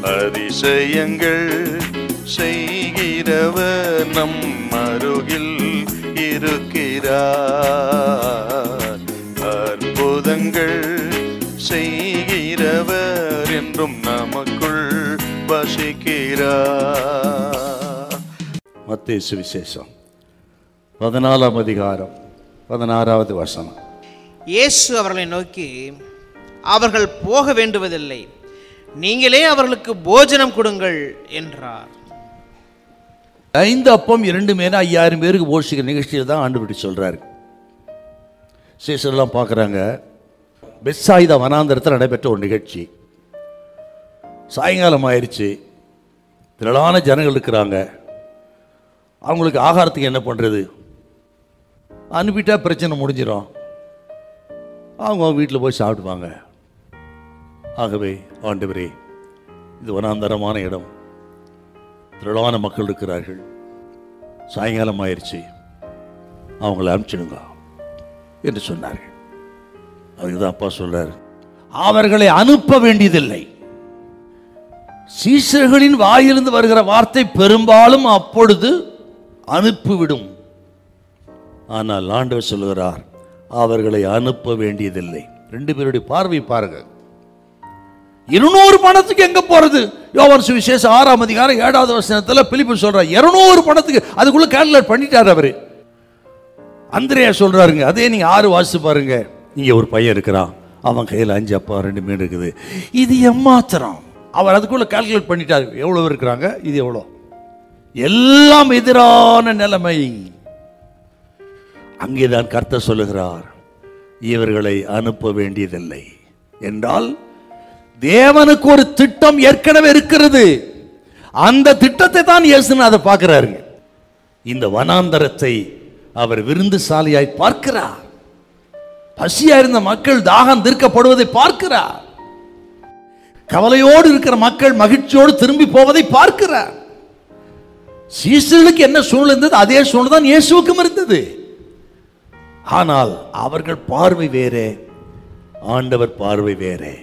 அதிசயங்கள் செய்கிறவர் நம் அருகில் இருக்கிறார். அற்புதங்கள் செய்கிறவர் என்றும் நமக்குள் வசிக்கிறார். மத்தேயு சுவிசேஷம் 14ஆம் அதிகாரம் 16வது வசனம். இயேசு அவர்களை நோக்கி, அவர்கள் போக வேண்டுவதில்லை, நீங்களே அவர்களுக்கு போஜனம் கொடுங்கள் என்றார். 5 அப்பம் 2 மீன் 5000 பேருக்கு போஷிக்கிற நிகழ்ச்சியில் தான் ஆண்டவர் சொல்றாரு. சீசர்லாம் பார்க்குறாங்க. பெத்சாயிதா வனாந்தரத்தில் நடைபெற்ற ஒரு நிகழ்ச்சி. சாயங்காலம் ஆயிடுச்சு, திரளான ஜனங்கள் இருக்கிறாங்க. அவங்களுக்கு ஆகாரத்துக்கு என்ன பண்ணுறது? அனுப்பிட்டா பிரச்சனை முடிஞ்சிடும், அவங்க வீட்டில் போய் சாப்பிடுவாங்க. ஆகவே ஆண்டவரே, இது வனாந்தரமான இடம், திரளான மக்கள் இருக்கிறார்கள், சாயங்காலம் ஆயிடுச்சு, அவங்கள அனுப்பிச்சிடுங்க என்று சொன்னார்கள். அதுதான் அப்பா சொல்றாரு, அவர்களை அனுப்ப வேண்டியதில்லை. சீஷர்களின் வாயிலிருந்து வருகிற வார்த்தை பெரும்பாலும் அப்பொழுது அனுப்பிவிடும். ஆனால் ஆண்டவர் சொல்கிறார், அவர்களை அனுப்ப வேண்டியதில்லை. 2 பேருடைய பார்வை பாருங்க. 200 பணத்துக்கு எங்க போறது? யோவான் சுவிசேஷம் 6ஆம் அதிகாரம் 7வது வசனத்துல பிலிப்பு சொல்றார், 200 பணத்துக்கு அதுக்குள்ள கால்குலேட் பண்ணிட்டார் அவரு. அந்திரேயா சொல்றாருங்க, அதே நீங்க 6 வாசிச்சு பாருங்க. இங்க ஒரு பையன் இருக்கிறான், அவன் கையில் 5 அப்பா 2 மீன் இருக்குது, இது எம்மாத்திரம். அவர் அதுக்குள்ள கால்குலேட் பண்ணிட்டார், எவ்வளவு இருக்கிறாங்க, இது எவ்வளோ. எல்லாம் எதிரான நிலைமை. அங்கேதான் கர்த்தர் சொல்லுகிறார், இவர்களை அனுப்ப வேண்டியதில்லை என்றால் தேவனுக்கு ஒரு திட்டம் ஏற்கனவே இருக்கிறது. அந்த திட்டத்தை தான் இயேசுநாதர் பார்க்கிறாருங்க. இந்த வனாந்தரத்தை அவர் விருந்து சாலையாய் பார்க்கிறார். பசியா இருந்த மக்கள் தாகம் தீர்க்கப்படுவதை பார்க்கிறார். கவலையோடு இருக்கிற மக்கள் மகிழ்ச்சியோடு திரும்பி போவதை பார்க்கிறார். சீசர்களுக்கு என்ன சூழ்நிலை இருந்தது, அதே சூழ்நிலை தான் இயேசுவுக்கும் இருந்தது. ஆனால் அவர்கள் பார்வை வேறே, ஆண்டவர் பார்வை வேறே.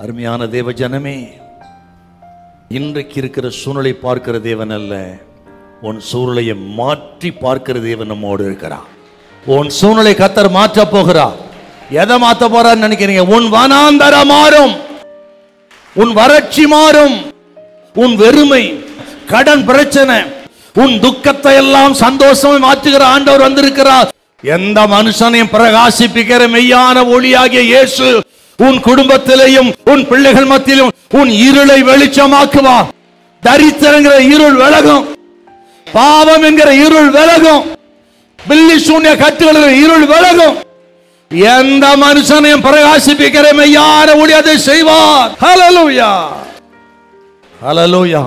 அருமையான தேவ ஜனமே, இன்றைக்கு இருக்கிற சூழ்நிலை பார்க்கிற தேவன் அல்ல, உன் சூழ்நிலையை மாற்றி பார்க்கிற தேவன் நம்மோடு இருக்கிறார். உன் சூழ்நிலை கர்த்தர் மாற்ற போகிறார். எதை மாற்ற போறான்னு நினைக்கிறீங்க? உன் வனாந்தரம் மாறும், உன் வறட்சி மாறும், உன் வெறுமை, கடன் பிரச்சனை, உன் துக்கத்தை எல்லாம் சந்தோஷமா மாற்றுகிற ஆண்டவர் வந்திருக்கிறார். எந்த மனுஷனையும் பிரகாசிப்பிக்கிற மெய்யான ஒளியாகிய இயேசு உன் குடும்பத்திலேயும் உன் பிள்ளைகள் மத்தியிலும் உன் இருளை வெளிச்சமாக்குவார். தரித்திரங்கிற இருள் விலகும், பாவம் என்கிற இருள் விலகும், பில்லி சூன்ய கட்டுகளுடைய இருள் விலகும். எந்த மனுஷனையும் பிரகாசிப்பிக்கிற மெய்யான ஒளி அதை செய்வார். ஹல்லேலூயா, ஹல்லேலூயா.